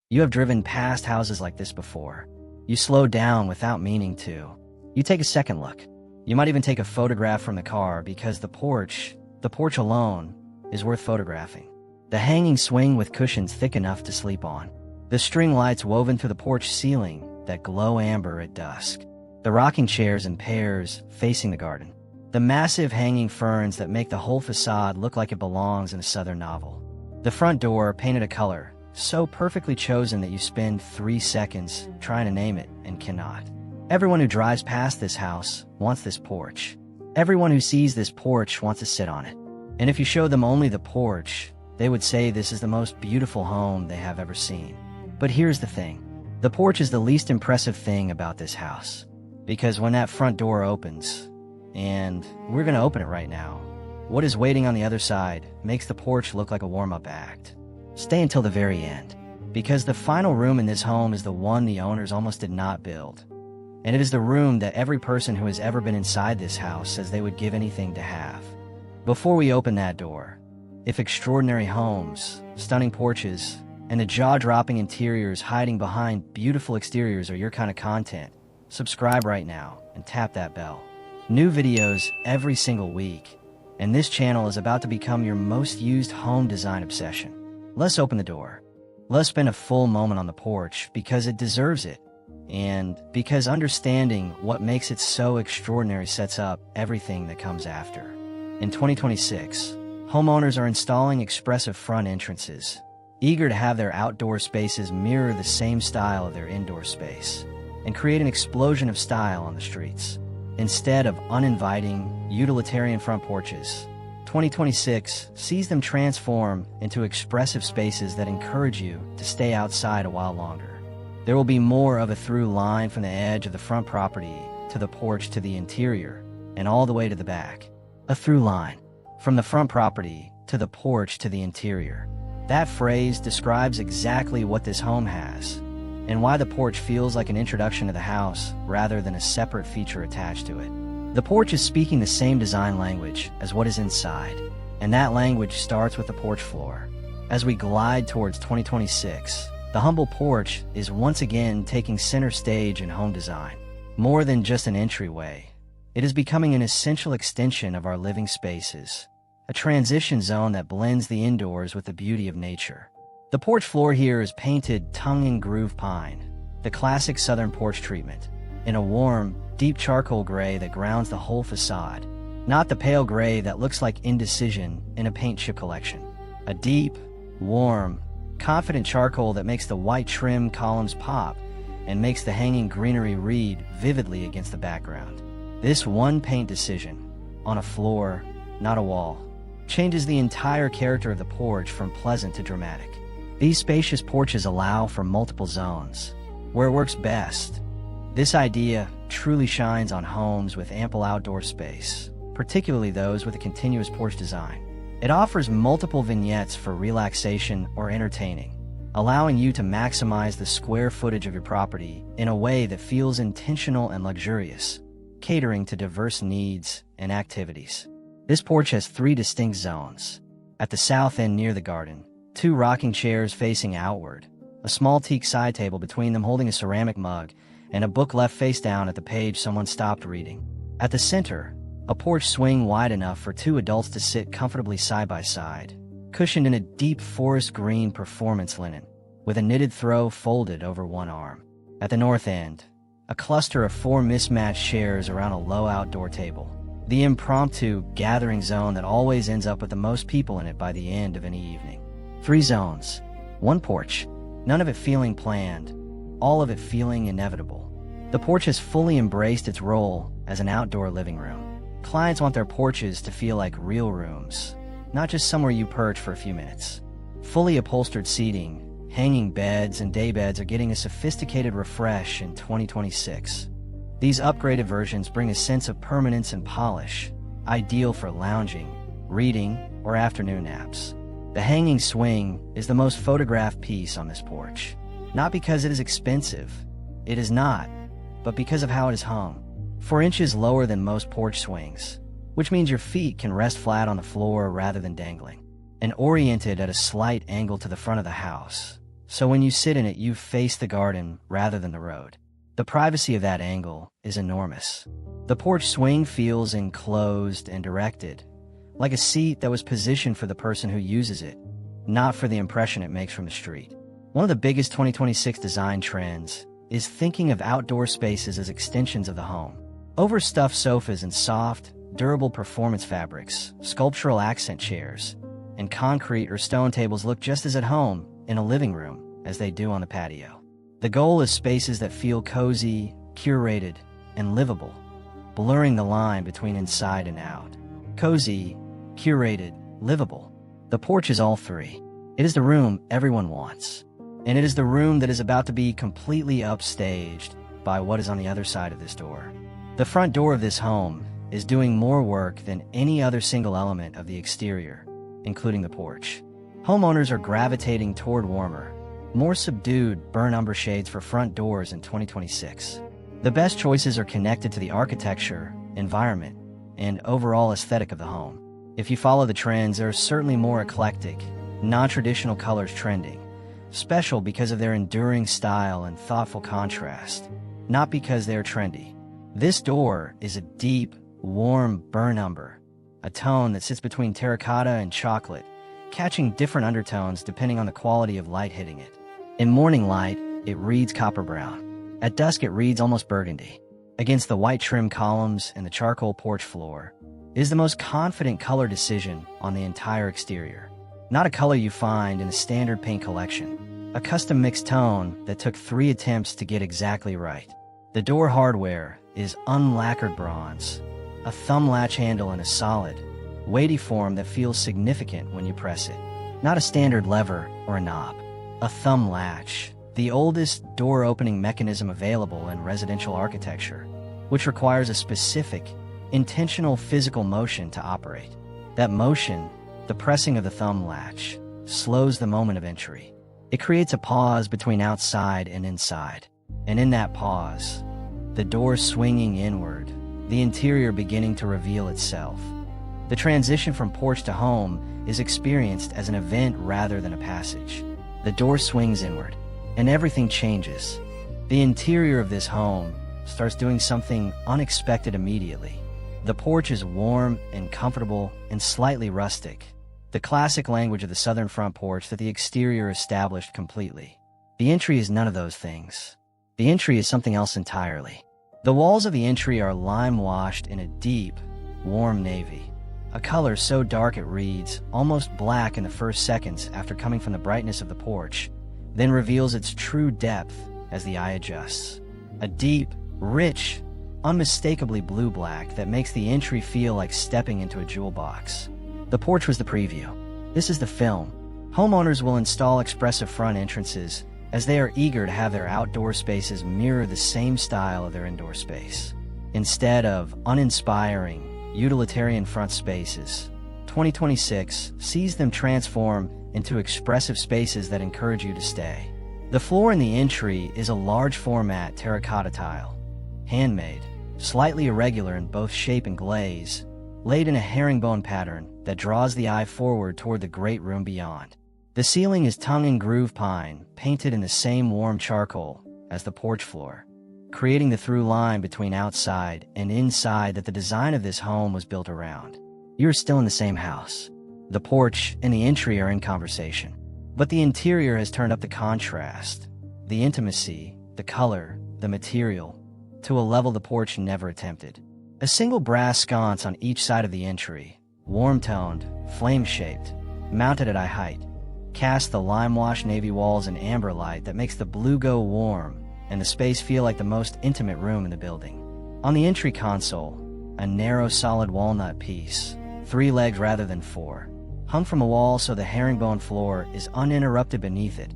You have driven past houses like this before. You slow down without meaning to. You take a second look. You might even take a photograph from the car because the porch alone, is worth photographing. The hanging swing with cushions thick enough to sleep on. The string lights woven through the porch ceiling that glow amber at dusk. The rocking chairs in pairs facing the garden. The massive hanging ferns that make the whole facade look like it belongs in a southern novel. The front door painted a color so perfectly chosen that you spend 3 seconds trying to name it and cannot. Everyone who drives past this house wants this porch. Everyone who sees this porch wants to sit on it. And if you show them only the porch, they would say this is the most beautiful home they have ever seen. But here's the thing. The porch is the least impressive thing about this house. Because when that front door opens, and we're going to open it right now, what is waiting on the other side makes the porch look like a warm-up act. Stay until the very end, because the final room in this home is the one the owners almost did not build. And it is the room that every person who has ever been inside this house says they would give anything to have. Before we open that door, if extraordinary homes, stunning porches, and the jaw-dropping interiors hiding behind beautiful exteriors are your kind of content, subscribe right now and tap that bell. New videos every single week, and this channel is about to become your most used home design obsession. Let's open the door. Let's spend a full moment on the porch because it deserves it, and because understanding what makes it so extraordinary sets up everything that comes after. In 2026, homeowners are installing expressive front entrances, eager to have their outdoor spaces mirror the same style of their indoor space, and create an explosion of style on the streets. Instead of uninviting, utilitarian front porches, 2026 sees them transform into expressive spaces that encourage you to stay outside a while longer. There will be more of a through line from the edge of the front property to the porch to the interior, and all the way to the back. A through line. From the front property to the porch to the interior. That phrase describes exactly what this home has, and why the porch feels like an introduction to the house rather than a separate feature attached to it. The porch is speaking the same design language as what is inside, and that language starts with the porch floor. As we glide towards 2026, the humble porch is once again taking center stage in home design. More than just an entryway, it is becoming an essential extension of our living spaces, a transition zone that blends the indoors with the beauty of nature. The porch floor here is painted tongue-and-groove pine, the classic southern porch treatment, in a warm, deep charcoal gray that grounds the whole facade, not the pale gray that looks like indecision in a paint chip collection. A deep, warm, confident charcoal that makes the white trim columns pop and makes the hanging greenery read vividly against the background. This one paint decision, on a floor, not a wall, changes the entire character of the porch from pleasant to dramatic. These spacious porches allow for multiple zones, where it works best. This idea truly shines on homes with ample outdoor space, particularly those with a continuous porch design. It offers multiple vignettes for relaxation or entertaining, allowing you to maximize the square footage of your property in a way that feels intentional and luxurious, catering to diverse needs and activities. This porch has 3 distinct zones. At the south end near the garden, 2 rocking chairs facing outward, a small teak side table between them holding a ceramic mug, and a book left face down at the page someone stopped reading. At the center, a porch swing wide enough for 2 adults to sit comfortably side by side, cushioned in a deep forest green performance linen, with a knitted throw folded over one arm. At the north end, a cluster of 4 mismatched chairs around a low outdoor table, the impromptu gathering zone that always ends up with the most people in it by the end of any evening. 3 zones, 1 porch, none of it feeling planned, all of it feeling inevitable. The porch has fully embraced its role as an outdoor living room. Clients want their porches to feel like real rooms, not just somewhere you perch for a few minutes. Fully upholstered seating, hanging beds, and daybeds are getting a sophisticated refresh in 2026. These upgraded versions bring a sense of permanence and polish, ideal for lounging, reading, or afternoon naps. The hanging swing is the most photographed piece on this porch. Not because it is expensive, it is not, but because of how it is hung. 4 inches lower than most porch swings, which means your feet can rest flat on the floor rather than dangling. And oriented at a slight angle to the front of the house, so when you sit in it, you face the garden rather than the road. The privacy of that angle is enormous. The porch swing feels enclosed and directed, like a seat that was positioned for the person who uses it, not for the impression it makes from the street. One of the biggest 2026 design trends is thinking of outdoor spaces as extensions of the home. Overstuffed sofas and soft, durable performance fabrics, sculptural accent chairs, and concrete or stone tables look just as at home in a living room as they do on the patio. The goal is spaces that feel cozy, curated, and livable, blurring the line between inside and out. Cozy, curated, livable. The porch is all three. It is the room everyone wants, and it is the room that is about to be completely upstaged by what is on the other side of this door. The front door of this home is doing more work than any other single element of the exterior, including the porch. Homeowners are gravitating toward warmer, more subdued burnt umber shades for front doors in 2026. The best choices are connected to the architecture, environment, and overall aesthetic of the home. If you follow the trends, there are certainly more eclectic, non-traditional colors trending, special because of their enduring style and thoughtful contrast, not because they are trendy. This door is a deep, warm burnt umber, a tone that sits between terracotta and chocolate, catching different undertones depending on the quality of light hitting it. In morning light, it reads copper brown. At dusk, it reads almost burgundy. Against the white trim columns and the charcoal porch floor, it is the most confident color decision on the entire exterior. Not a color you find in a standard paint collection, a custom mixed tone that took 3 attempts to get exactly right. The door hardware is unlacquered bronze, a thumb latch handle in a solid, weighty form that feels significant when you press it. Not a standard lever or a knob. A thumb latch, the oldest door opening mechanism available in residential architecture, which requires a specific, intentional physical motion to operate. That motion, the pressing of the thumb latch, slows the moment of entry. It creates a pause between outside and inside. And in that pause, the door swinging inward, the interior beginning to reveal itself. The transition from porch to home is experienced as an event rather than a passage. The door swings inward, and everything changes. The interior of this home starts doing something unexpected immediately. The porch is warm and comfortable and slightly rustic, the classic language of the southern front porch that the exterior established completely. The entry is none of those things. The entry is something else entirely. The walls of the entry are lime-washed in a deep, warm navy, a color so dark it reads almost black in the first seconds after coming from the brightness of the porch, then reveals its true depth as the eye adjusts. A deep, rich, unmistakably blue-black that makes the entry feel like stepping into a jewel box. The porch was the preview. This is the film. Homeowners will install expressive front entrances as they are eager to have their outdoor spaces mirror the same style of their indoor space. Instead of uninspiring, utilitarian front spaces, 2026 sees them transform into expressive spaces that encourage you to stay. The floor in the entry is a large format terracotta tile, handmade, slightly irregular in both shape and glaze, laid in a herringbone pattern that draws the eye forward toward the great room beyond. The ceiling is tongue and groove pine, painted in the same warm charcoal as the porch floor, creating the through line between outside and inside that the design of this home was built around. You're still in the same house. The porch and the entry are in conversation, but the interior has turned up the contrast, the intimacy, the color, the material, to a level the porch never attempted. A single brass sconce on each side of the entry, warm-toned, flame-shaped, mounted at eye height, casts the lime-washed navy walls in amber light that makes the blue go warm and the space feel like the most intimate room in the building. On the entry console, a narrow solid walnut piece, 3 legs rather than 4, hung from a wall so the herringbone floor is uninterrupted beneath it,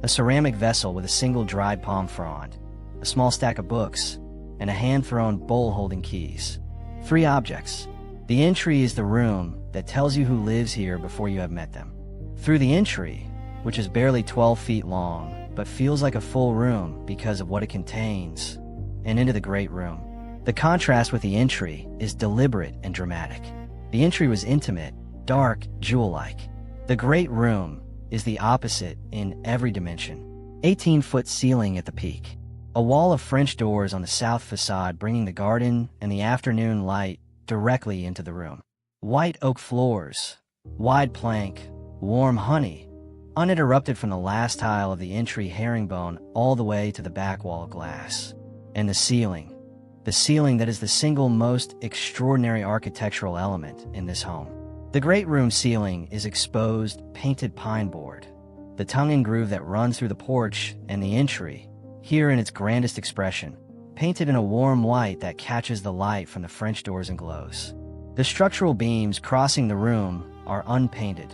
a ceramic vessel with a single dried palm frond, a small stack of books, and a hand-thrown bowl holding keys. 3 objects. The entry is the room that tells you who lives here before you have met them. Through the entry, which is barely 12 feet long, but feels like a full room because of what it contains, and into the great room. The contrast with the entry is deliberate and dramatic. The entry was intimate, dark, jewel-like. The great room is the opposite in every dimension. 18-foot ceiling at the peak. A wall of French doors on the south facade bringing the garden and the afternoon light directly into the room. White oak floors, wide plank, warm honey, uninterrupted from the last tile of the entry herringbone all the way to the back wall glass. And the ceiling that is the single most extraordinary architectural element in this home. The great room ceiling is exposed painted pine board, the tongue and groove that runs through the porch and the entry, here in its grandest expression, painted in a warm white that catches the light from the French doors and glows. The structural beams crossing the room are unpainted,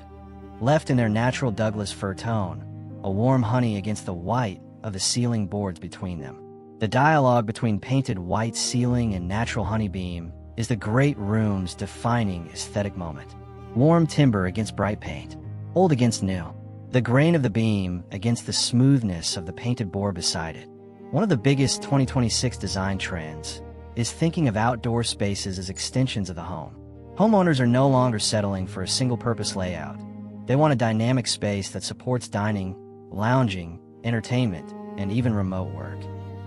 left in their natural Douglas fir tone, a warm honey against the white of the ceiling boards between them. The dialogue between painted white ceiling and natural honey beam is the great room's defining aesthetic moment. Warm timber against bright paint, old against new. The grain of the beam against the smoothness of the painted board beside it. One of the biggest 2026 design trends is thinking of outdoor spaces as extensions of the home. Homeowners are no longer settling for a single-purpose layout. They want a dynamic space that supports dining, lounging, entertainment, and even remote work.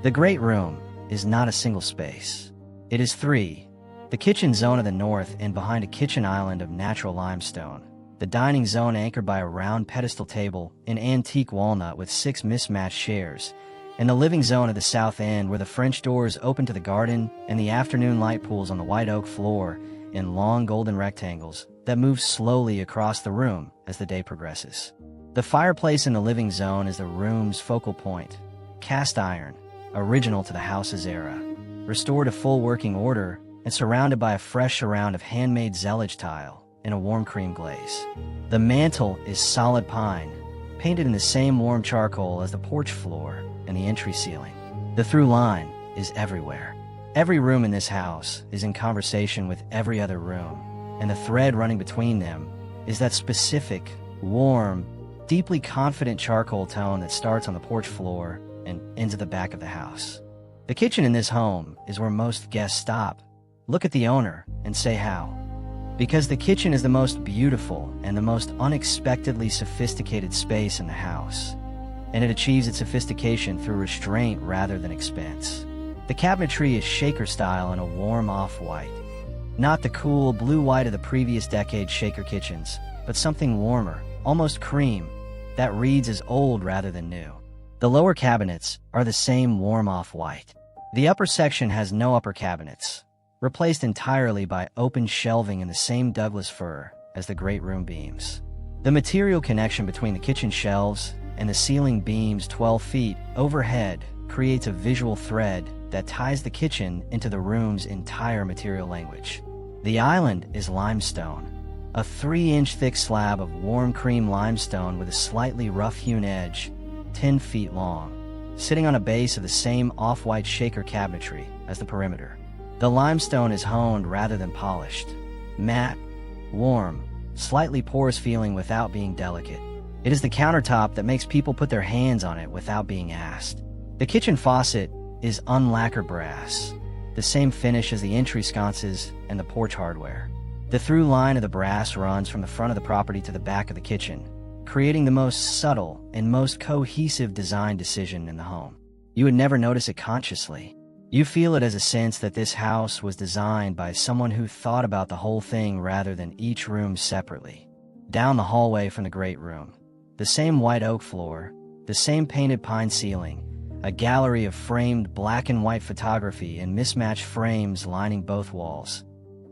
The great room is not a single space. It is three. The kitchen zone of the north and behind a kitchen island of natural limestone. The dining zone anchored by a round pedestal table in antique walnut with 6 mismatched chairs. And the living zone of the south end where the French doors open to the garden and the afternoon light pools on the white oak floor in long golden rectangles that move slowly across the room as the day progresses. The fireplace in the living zone is the room's focal point. Cast iron, original to the house's era, restored to full working order and surrounded by a fresh surround of handmade zellage tile in a warm cream glaze. The mantel is solid pine, painted in the same warm charcoal as the porch floor and the entry ceiling. The through line is everywhere. Every room in this house is in conversation with every other room, and the thread running between them is that specific, warm, deeply confident charcoal tone that starts on the porch floor and ends at the back of the house. The kitchen in this home is where most guests stop, look at the owner, and say how. Because the kitchen is the most beautiful and the most unexpectedly sophisticated space in the house, and it achieves its sophistication through restraint rather than expense. The cabinetry is shaker style in a warm off-white, not the cool blue-white of the previous decade's shaker kitchens, but something warmer, almost cream, that reads as old rather than new. The lower cabinets are the same warm off-white. The upper section has no upper cabinets, replaced entirely by open shelving in the same Douglas fir as the great room beams. The material connection between the kitchen shelves and the ceiling beams 12 feet overhead creates a visual thread that ties the kitchen into the room's entire material language. The island is limestone, a 3-inch thick slab of warm cream limestone with a slightly rough-hewn edge, 10 feet long, sitting on a base of the same off-white shaker cabinetry as the perimeter. The limestone is honed rather than polished, matte, warm, slightly porous feeling without being delicate. It is the countertop that makes people put their hands on it without being asked. The kitchen faucet is unlacquered brass, the same finish as the entry sconces and the porch hardware. The through line of the brass runs from the front of the property to the back of the kitchen, creating the most subtle and most cohesive design decision in the home. You would never notice it consciously. You feel it as a sense that this house was designed by someone who thought about the whole thing rather than each room separately. Down the hallway from the great room, the same white oak floor, the same painted pine ceiling, a gallery of framed black and white photography and mismatched frames lining both walls,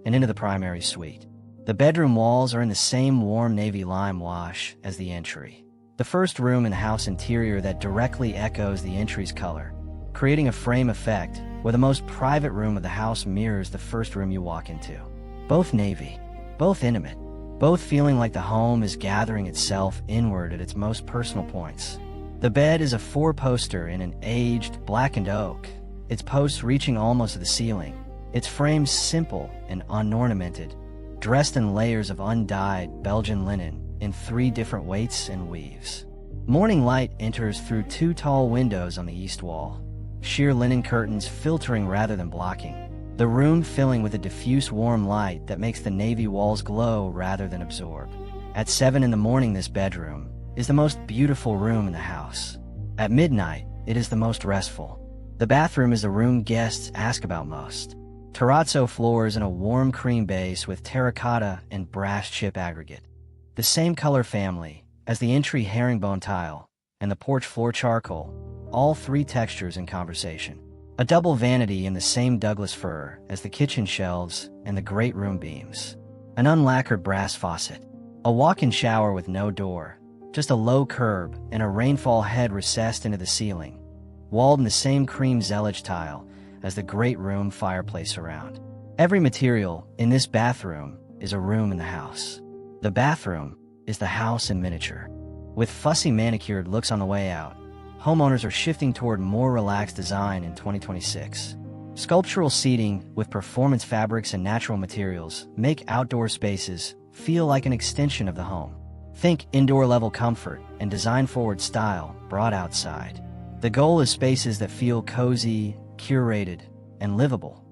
and into the primary suite. The bedroom walls are in the same warm navy lime wash as the entry. The first room in the house interior that directly echoes the entry's color, creating a frame effect where the most private room of the house mirrors the first room you walk into. Both navy, both intimate, both feeling like the home is gathering itself inward at its most personal points. The bed is a 4-poster in an aged, blackened oak, its posts reaching almost to the ceiling, its frame simple and unornamented, dressed in layers of undyed Belgian linen in 3 different weights and weaves. Morning light enters through 2 tall windows on the east wall, sheer linen curtains filtering rather than blocking, the room filling with a diffuse warm light that makes the navy walls glow rather than absorb. At 7 in the morning, this bedroom is the most beautiful room in the house. At midnight, it is the most restful. The bathroom is the room guests ask about most. Terrazzo floors and a warm cream base with terracotta and brass chip aggregate. The same color family as the entry herringbone tile and the porch floor charcoal, all three textures in conversation. A double vanity in the same Douglas fir as the kitchen shelves and the great room beams. An unlacquered brass faucet. A walk-in shower with no door, just a low curb and a rainfall head recessed into the ceiling, walled in the same cream zellage tile as the great room fireplace around. Every material in this bathroom is a room in the house. The bathroom is the house in miniature. With fussy manicured looks on the way out, homeowners are shifting toward more relaxed design in 2026. Sculptural seating with performance fabrics and natural materials make outdoor spaces feel like an extension of the home. Think indoor-level comfort and design-forward style brought outside. The goal is spaces that feel cozy, curated, and livable,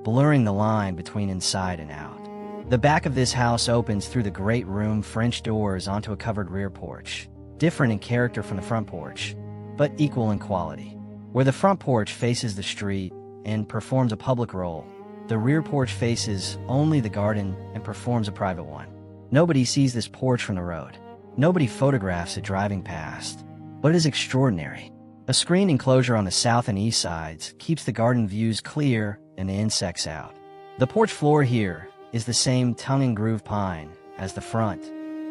blurring the line between inside and out. The back of this house opens through the great room French doors onto a covered rear porch, different in character from the front porch, but equal in quality. Where the front porch faces the street and performs a public role, the rear porch faces only the garden and performs a private one. Nobody sees this porch from the road. Nobody photographs it driving past. But it is extraordinary. A screened enclosure on the south and east sides keeps the garden views clear and the insects out. The porch floor here is the same tongue-and-groove pine as the front,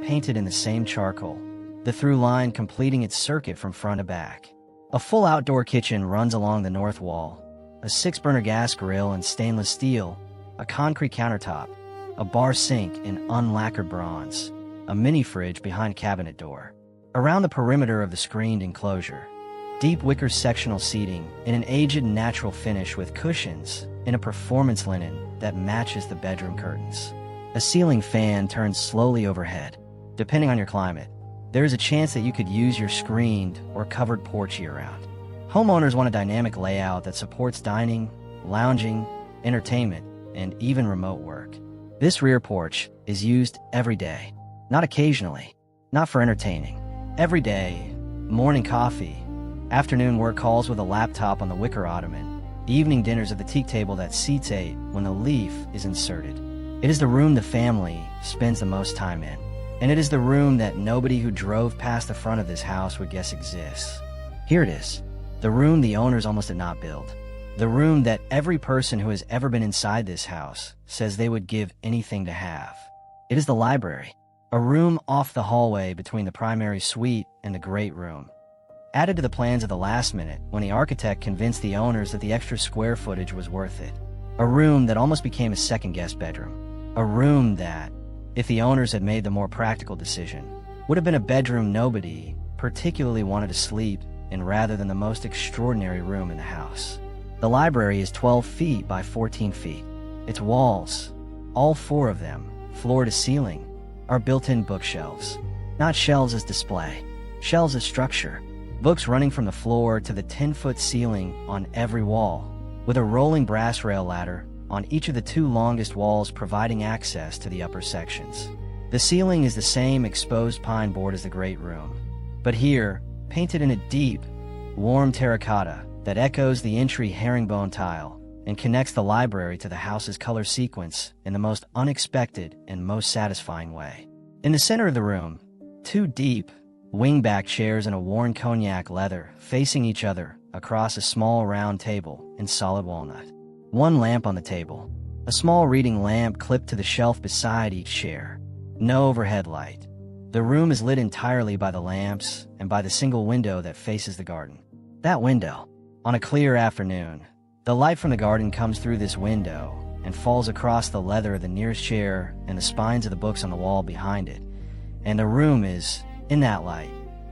painted in the same charcoal, the through line completing its circuit from front to back. A full outdoor kitchen runs along the north wall, a 6-burner gas grill in stainless steel, a concrete countertop, a bar sink in unlacquered bronze, a mini fridge behind cabinet door. Around the perimeter of the screened enclosure, deep wicker sectional seating in an aged natural finish with cushions in a performance linen that matches the bedroom curtains. A ceiling fan turns slowly overhead. Depending on your climate, there is a chance that you could use your screened or covered porch year-round. Homeowners want a dynamic layout that supports dining, lounging, entertainment, and even remote work. This rear porch is used every day, not occasionally, not for entertaining. Every day, morning coffee, afternoon work calls with a laptop on the wicker ottoman, evening dinners at the teak table that seats 8 when the leaf is inserted. It is the room the family spends the most time in, and it is the room that nobody who drove past the front of this house would guess exists. Here it is, the room the owners almost did not build. The room that every person who has ever been inside this house says they would give anything to have. It is the library, a room off the hallway between the primary suite and the great room. Added to the plans at the last minute when the architect convinced the owners that the extra square footage was worth it. A room that almost became a second guest bedroom. A room that, if the owners had made the more practical decision, would have been a bedroom nobody particularly wanted to sleep in rather than the most extraordinary room in the house. The library is 12 feet by 14 feet. Its walls, all 4 of them, floor to ceiling, are built-in bookshelves. Not shelves as display, shelves as structure. Books running from the floor to the 10-foot ceiling on every wall, with a rolling brass rail ladder on each of the 2 longest walls providing access to the upper sections. The ceiling is the same exposed pine board as the great room, but here, painted in a deep, warm terracotta that echoes the entry herringbone tile and connects the library to the house's color sequence in the most unexpected and most satisfying way. In the center of the room, 2 deep, wingback chairs in a worn cognac leather facing each other across a small round table in solid walnut. 1 lamp on the table, a small reading lamp clipped to the shelf beside each chair. No overhead light. The room is lit entirely by the lamps and by the single window that faces the garden. That window. On a clear afternoon, the light from the garden comes through this window and falls across the leather of the nearest chair and the spines of the books on the wall behind it, and the room is, in that light,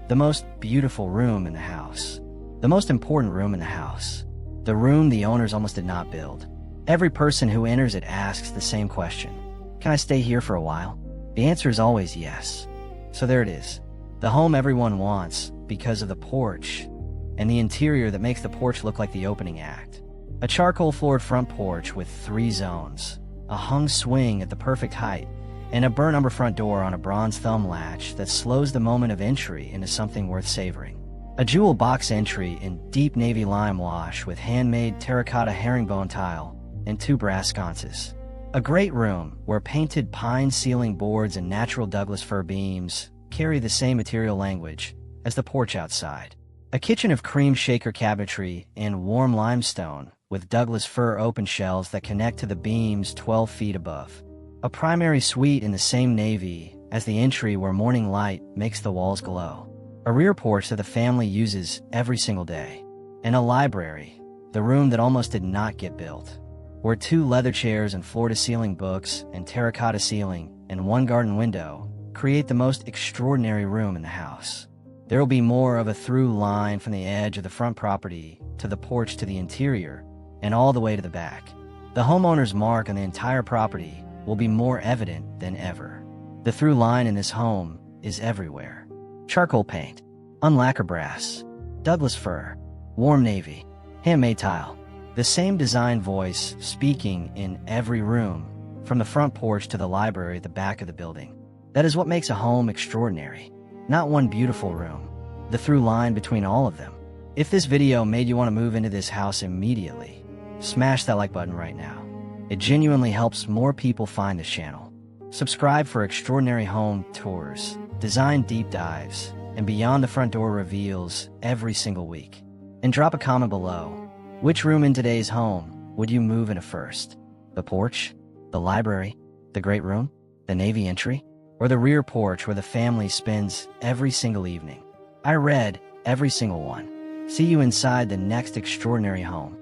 the most beautiful room in the house. The most important room in the house. The room the owners almost did not build. Every person who enters it asks the same question. Can I stay here for a while? The answer is always yes. So there it is. The home everyone wants because of the porch and the interior that makes the porch look like the opening act. A charcoal-floored front porch with 3 zones, a hung swing at the perfect height, and a burnt umber front door on a bronze thumb latch that slows the moment of entry into something worth savoring. A jewel box entry in deep navy limewash with handmade terracotta herringbone tile and 2 brass sconces. A great room where painted pine ceiling boards and natural Douglas fir beams carry the same material language as the porch outside. A kitchen of cream shaker cabinetry in warm limestone with Douglas fir open shelves that connect to the beams 12 feet above. A primary suite in the same navy as the entry where morning light makes the walls glow. A rear porch that the family uses every single day. And a library, the room that almost did not get built, where 2 leather chairs and floor-to-ceiling books and terracotta ceiling and 1 garden window create the most extraordinary room in the house. There will be more of a through line from the edge of the front property to the porch to the interior and all the way to the back. The homeowner's mark on the entire property will be more evident than ever. The through line in this home is everywhere. Charcoal paint, unlacquered brass, Douglas fir, warm navy, handmade tile. The same design voice speaking in every room, from the front porch to the library at the back of the building. That is what makes a home extraordinary. Not one beautiful room, the through line between all of them. If this video made you want to move into this house immediately, smash that like button right now. It genuinely helps more people find this channel. Subscribe for extraordinary home tours, design deep dives, and beyond the front door reveals every single week. And drop a comment below. Which room in today's home would you move into first? The porch? The library? The great room? The navy entry? Or the rear porch where the family spends every single evening? I read every single one. See you inside the next extraordinary home.